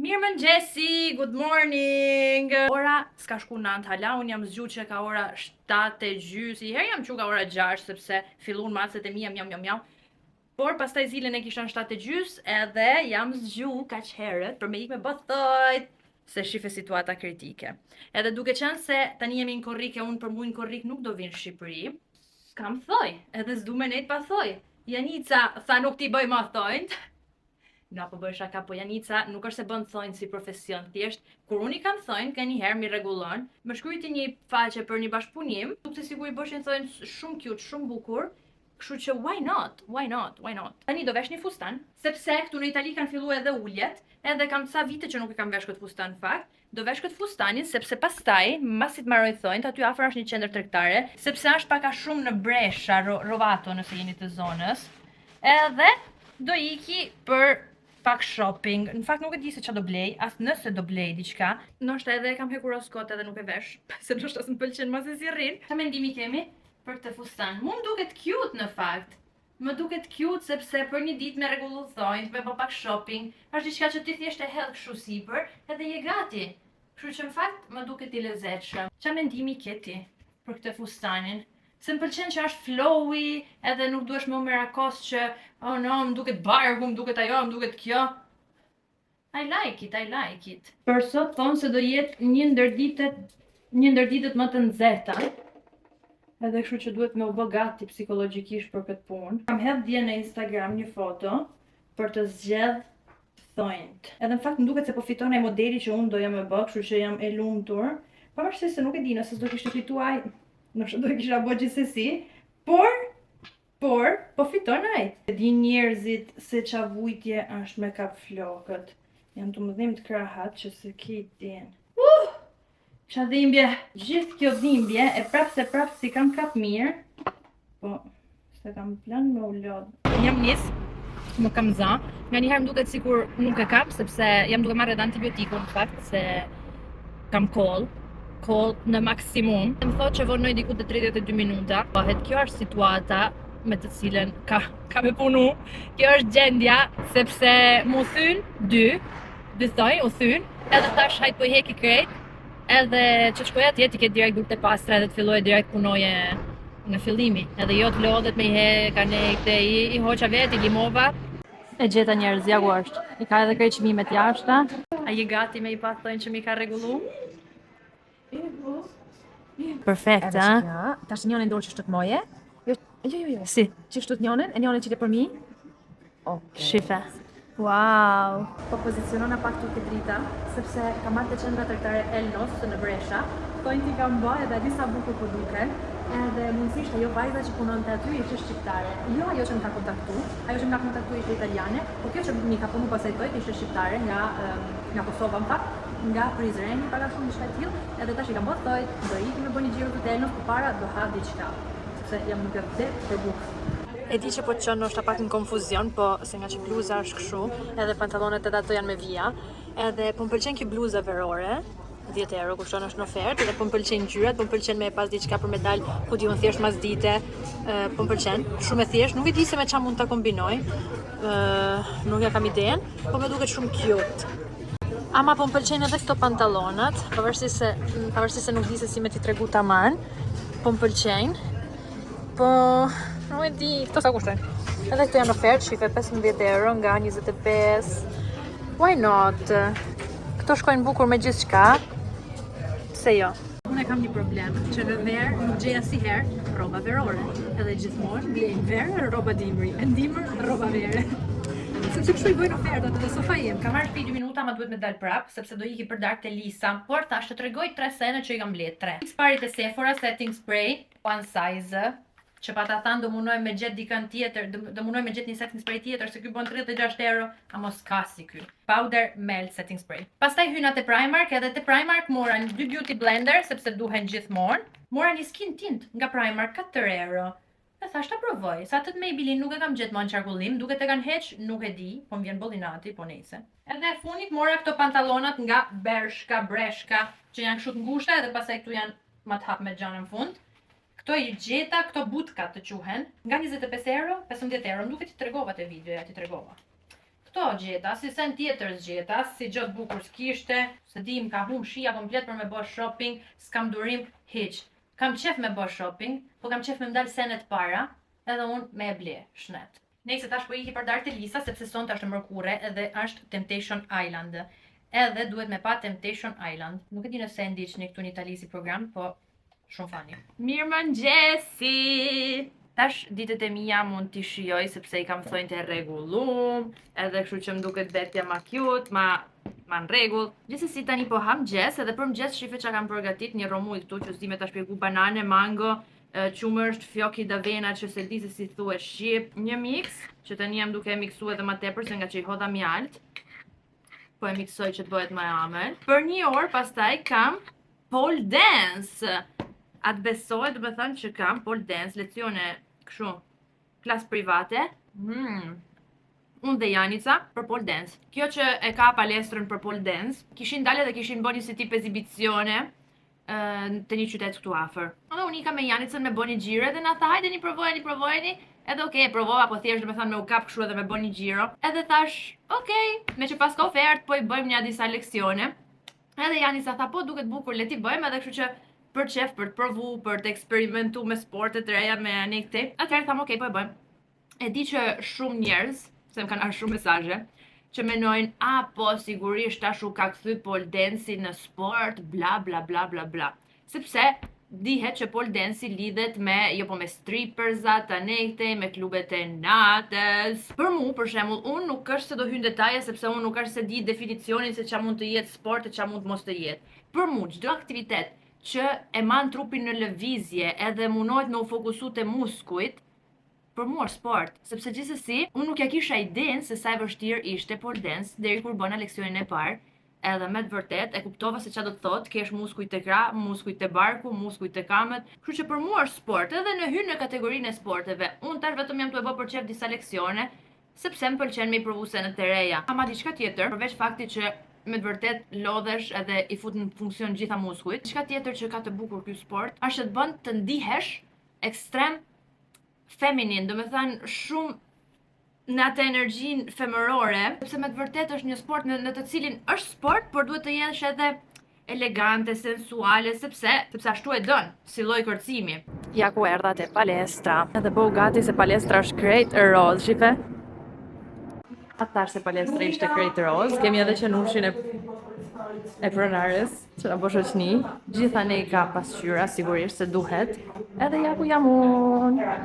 Mirëmëngjesi, good morning. Ora s'ka shku 9 hala, unë jam zgjuar që ka ora 7:30. Herë jam ka ora 6 sepse fillun macet e mia mjau. Por pastaj zilën e kisha në 7:30 edhe jam zgjuar kaq herët për me ikë me bothojt se shife situata kritike. Edhe duke qenë se tani jemi në korrike, unë për mua në korrik nuk do vinë në Shqipëri. Kam thoj, edhe s'du me nejt pa thoj. Janica tha nuk ti bëj ma thojnë. Nga po bëj shaka, po Janica nuk është se bën thonjë si profesion, thjesht kur unë i kam thonjë, ka një herë mi rregullon, më shkrujti një faqe për një bashkëpunim, nuk se sigur i bëshin thonjë shumë cute, shumë bukur, kështu që why not? Tani do vesh një fustan, sepse këtu në Itali kanë filluar edhe uljet, edhe kam ca vite që nuk e kam vesh këtë fustan në fakt, do vesh këtë fustanin sepse pastaj, mbasi të marroj thonjt, aty afër është një qendër tregtare, sepse është pak a shumë në Brescia, Rovato nëse jeni të zonës, edhe do iki për pak shopping. Në fakt nuk e di se çfarë do blej, as nëse do blej diçka. Ndoshta edhe kam hekur oskot edhe nuk e vesh, se ndoshta s'm pëlqen më se si rrin. Çfarë mendimi kemi për këtë fustan? Mu më duket cute në fakt. Më duket cute sepse për një ditë me rregullu thonjt, me bë pak shopping, është diçka që ti thjesht e hedh kështu sipër, edhe je gati. Kështu që në fakt më duket i lezetshëm. Çfarë mendimi ke ti për këtë fustanin? Se më pëlqen që është flowy, edhe nuk duhesh më merakos që oh no, më duket barku, më duket ajo, më duket kjo. I like it. Për sot thonë se do jetë një ndër ditët më të nxehta. Edhe kështu që duhet me u bë gati psikologjikisht për këtë punë. Kam hedh dje në Instagram një foto për të zgjedh thonjt. Edhe në fakt më duket se po fiton ai modeli që unë doja me bë, kështu që jam e lumtur. Pavarësisht se nuk e di nëse s'do kishte fituar. Nështë do kisha bo gjithsesi, por, po fiton ai. E di njerëzit se qa vujtje është me kap flokët. Janë të më dhim të krahat që se ki din. Qa dhimbje, gjithë kjo dhimbje, e prap si kam kap mirë, po, se kam plan me u lodh. Jam nis, më kam za, nga njëherë më duket sikur nuk e kam, sepse jam duke marrë edhe antibiotiku në fakt, se kam koll në maksimum. Më thot që vonoj diku të 32 minuta. Kjo është situata me të cilën ka me punu. Kjo është gjendja, sepse mu thyn dy thoj, u thyn, edhe tash hajt po i heki krejt, edhe që shkoja tjetë i ke direkt dur të pastra edhe të filloj direkt punoje nga fillimi. Edhe jo të lodhet me i heka nekte, i hoqa vet, i limova. E gjeta njerëzja ku është. I ka edhe krejt qmimet jashta. A je gati me i pa thojnë që mi ka rregullu? Perfekt, ha? Tash njënin dorë që shtë të moje? Jo. Si? Që shtë të njënin, e njënin që të për mi? Shife. Wow! Po pozicionona pak tu ke drita, sepse ka marrë të qendra tregtare Elnos në Brescia. Thonjt i kam bë edhe disa bukur po duken, edhe mundësisht ajo vajza që punonte aty ishte shqiptare. Jo ajo që më ka kontaktu, ajo që më ka kontaktu ishte italiane, po kjo që mi ka punu pasaj thojt ishte shqiptare nga Kosova në fakt, nga Prizreni para shumë diçka e tillë, edhe tash i kam bërë thojt, do iki me bë një xhiro të Elnos, përpara do ha diçka, sepse jam nuk e vdet për bukë. E di që po të qënë është pak në konfuzion, po se nga që bluza është këshu, edhe pantalonet edhe ato janë me vija, edhe po më pëlqen kjo bluza verore, 10 euro kushton është në ofertë, edhe po më pëlqen ngjyrat, po më pëlqen me pas diçka për me dal, ku di unë thjesht mas dite, po më pëlqen, shumë e thjesht, nuk e di se me çfarë mund ta kombinoj, nuk ja kam iden, po më duket shumë cute. Ama po më pëlqen edhe këto pantallonat, pavarësisht se nuk di se si me t'i tregu taman, po më pëlqen, po nuk e di, këto sa kushtojnë. Edhe këto janë ofertë, shife 15 euro nga 25. Why not? Këto shkojnë bukur me gjithçka. Se jo. Unë kam një problem, që në verë nuk gjeja si herë rroba verore. Edhe gjithmonë blejnë verë rroba dimri, e dimër rroba vere. Sepse kështu i bëjnë ofertat edhe sofa jem. Kam marrë 2 minuta, ma duhet me dal prap, sepse do iki për darkë te Lisa. Por tash të tregoj 3 sene që i kam blet 3. X-parit e Sephora setting spray, one size, që pa ta thanë do munoj me gjet dikën tjetër, do munoj me gjet një setting spray tjetër, se ky bën 36 euro, a mos ka si ky. Powder Melt setting spray. Pastaj hyna te Primark, edhe te Primark mora një 2 beauty blender, sepse duhen gjithmonë. Mora një skin tint nga Primark 4 euro. E thash ta provoj, sa të Maybelline nuk e kam gjetë më në qarkullim, duket e kanë heq, nuk e di, po më vjen bollinati, po nejse. Edhe funit mora këto pantallonat nga Brescia, që janë kështu të ngushta, edhe pastaj këtu janë më të hap me xhan në fund. Këto i gjeta, këto butka të quhen, nga 25 euro, 15 euro, nuk e ti tregova te videoja, ti tregova. Këto gjeta, si sen tjetër zgjeta, si gjë të bukur s'kishte, se di më ka humb shija komplet për me bë shopping, s'kam durim hiç. Kam qef me bë shopping, po kam qef me mdal senet para, edhe unë me e ble, shnet. Nejse tash po iki për darkë të Lisa, sepse sonte është mërkure edhe është Temptation Island. Edhe duhet me pa Temptation Island. Nuk e di nëse e ndiqni këtu në Itali si program, po shumë fani. Mirëmëngjesi! Tash ditët e mia mund t'i shijoj sepse i kam thonjtë e rregullum, edhe kështu që më duket vetja ma cute, ma n'rregull. Gjithsesi tani po ha mëngjes, edhe për mëngjes shife çka kam përgatit një romuj këtu që s'di me ta shpjegu, banane, mango, qumësht, fjoki d'avena që se di se si thuhet shqip, një mix, që tani jam duke e miksu edhe ma tepër se nga që i hodha mjalt. Po e miksoj që të bëhet më amël. Për një orë pastaj kam pole dance. Atë besoj, do me thënë që kam pole dance, lecione kështu, klas private. Unë dhe Janica për pole dance. Kjo që e ka palestrën për pole dance, kishin dalë dhe kishin bërë një si tip ezibicione të një qytet këtu afër. Edhe unë ika me Janicën me bëni gjire dhe na tha hajde një provojeni. Edhe okej, e provova, po thjesht do me thënë me u kap kështu edhe me bëni gjiro. Edhe thash, okej, me që pas ka ofert, po i bëjmë një disa leksione. Edhe Janica tha, po duket bukur, le ti bëjmë, edhe kështu që për qef, për të provu, për të eksperimentu me sportet të reja, me anë këtej. Atëherë tham, okej, po e bëjmë. E di që shumë njerëz, se më kanë ardhur shumë mesazhe, që menojnë, po sigurisht tash u ka kthy pole dance në sport, bla bla bla bla bla. Sepse dihet që pole dance lidhet me, jo po me strippers-a, të nejte, me klubet e natës. Për mu, për shembull, unë nuk është se do hyn detaje, sepse unë nuk është se di definicionin se ç'a mund të jetë sport e ç'a mund mos të jetë. Për mu, çdo aktivitet që e man trupin në lëvizje edhe munohet me u fokusu te muskujt, për mu është sport. Sepse gjithsesi, unë nuk ja kisha idenë se sa e vështirë ishte pole dance deri kur bëna leksionin e parë. Edhe me të vërtet e kuptova se ç'a do të thotë, kesh muskujt e krah, muskujt e barku, muskujt e kamët. Kështu që për mua është sport, edhe në hyn në kategorinë e sporteve. Unë tash vetëm jam tu e bë për çef disa leksione, sepse më pëlqen me i provu senet të reja. Ama diçka tjetër, përveç faktit që me të vërtet lodhesh edhe i fut në funksion gjitha muskujt. Diçka tjetër që ka të bukur ky sport është të bën të ndihesh ekstrem feminin, do me thënë shumë në atë energjinë femërore, sepse me të vërtet është një sport në të cilin është sport, por duhet të jesh edhe elegante, sensuale, sepse ashtu e dën, si lloj kërcimi. Ja ku erdha te palestra. Edhe bëu gati se palestra është krejt e roz, shife. Atëherë se palestra ishte krejt roz, kemi edhe qenushin e pronares, që na bësh shoqni. Gjitha ne ka pasqyra, sigurisht se duhet. Edhe ja ku jam unë.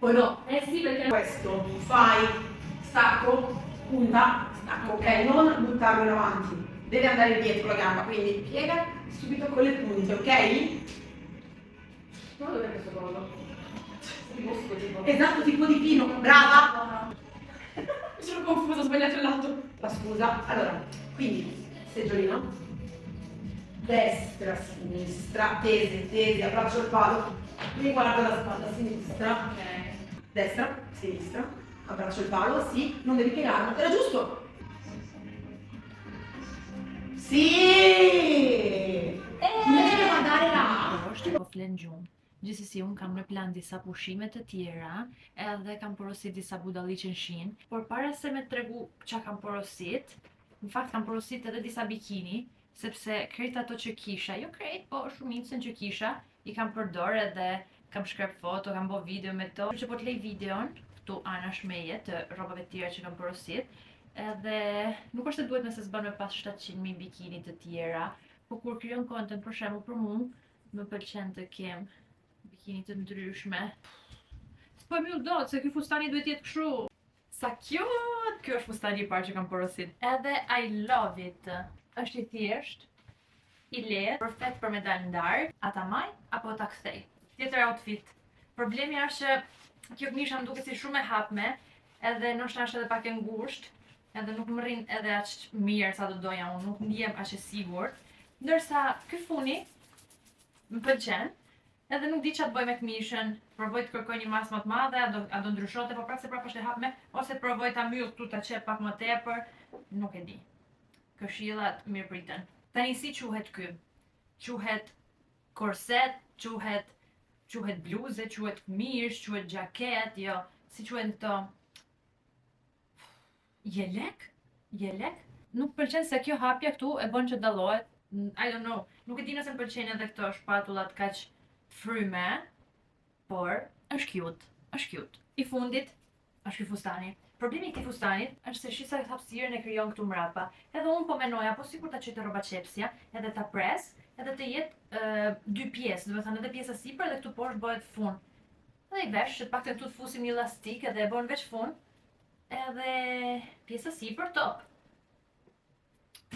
Poi no. Sì, perché questo fai stacco, punta, stacco, ok? Non buttarlo in avanti, deve andare dietro la gamba, quindi piega subito con le punte, ok? Non dov'è questo collo? Esatto, tipo di pino, brava! Mi sono confusa, ho sbagliato il lato. La scusa. Allora, quindi, seggiolino. Destra, sinistra, tesi, abbraccio il palo. Mi guarda la spalla, sinistra. Destra, sinistra. Abbraccio il palo, sì. Non devi piegarlo. Era giusto? Sì! Invece devo andare là. Po flen gjumë. Gjithsesi, unë kam në plan disa pushime të tjera, edhe kam porosit disa budalliqe në Shein, por para se me tregu çka kam porosit, në fakt kam porosit edhe disa bikini, sepse krejt ato që kisha, jo krejt, po shumicën që kisha, i kam përdor edhe kam shkrep foto, kam bo video me to, që po t'lej videon, këtu anash meje të rrobave tjera që kam porosit, edhe nuk është se duhet nëse s'ban me pas 700.000 bikini të tjera, po kur krijon content për shembull për mua, më pëlqen të kem bikini të ndryshme. S'po më dot se ky fustani duhet jetë kështu. Sa cute! Ky është fustani i parë që kam porosit. Edhe I love it. Është i thjesht, i lehtë, perfekt për me dalë ndarë, ata maj apo ta kthej. Tjetër outfit. Problemi është që kjo këmisha më duket si shumë e hapme, edhe ndoshta është edhe pak e ngushtë, edhe nuk më rrin edhe aq mirë sa do doja unë, nuk ndihem aq e sigurt. Ndërsa ky funi më pëlqen. Edhe nuk di ç'a të bëj me këmishën, provoj të kërkoj një masë më të madhe, a do ndryshote, po prapë se prapë është e hapme, ose provoj ta mbyll këtu ta qep pak më tepër, nuk e di. Këshillat mirëpriten. Tani si quhet ky? Quhet korset, quhet quhet bluze, quhet këmishë, quhet xhaket, jo, si quhen këto jelek? Jelek? Nuk pëlqen se kjo hapja këtu e bën që dallohet. I don't know. Nuk e di nëse më pëlqejnë edhe këto shpatullat kaq fryme, por është cute, është cute. I fundit është ky fustani. Problemi i këtij fustanit është se shisa hapësirën e krijon këtu mbrapa. Edhe unë po menoja, po sikur ta çoj te rroba çepsja, edhe ta pres, edhe të jetë dy pjesë, do të thënë edhe pjesa sipër dhe këtu poshtë bëhet fun. Edhe i vesh që të paktën këtu të fusim një elastik edhe e bën veç fun. Edhe pjesa sipër top.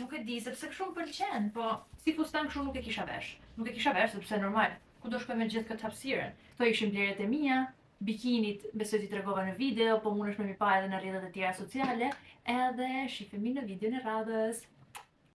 Nuk e di sepse kështu më pëlqen, po si fustan kështu nuk e kisha vesh. Nuk e kisha vesh sepse normal, ku do shkoj me gjithë këtë hapësirën. Kto ishin blerjet e mia. Bikinit besoj t'i tregova në video, po mundesh me mi pa edhe në rrjetet e tjera sociale, edhe shifemi në videon e radhës.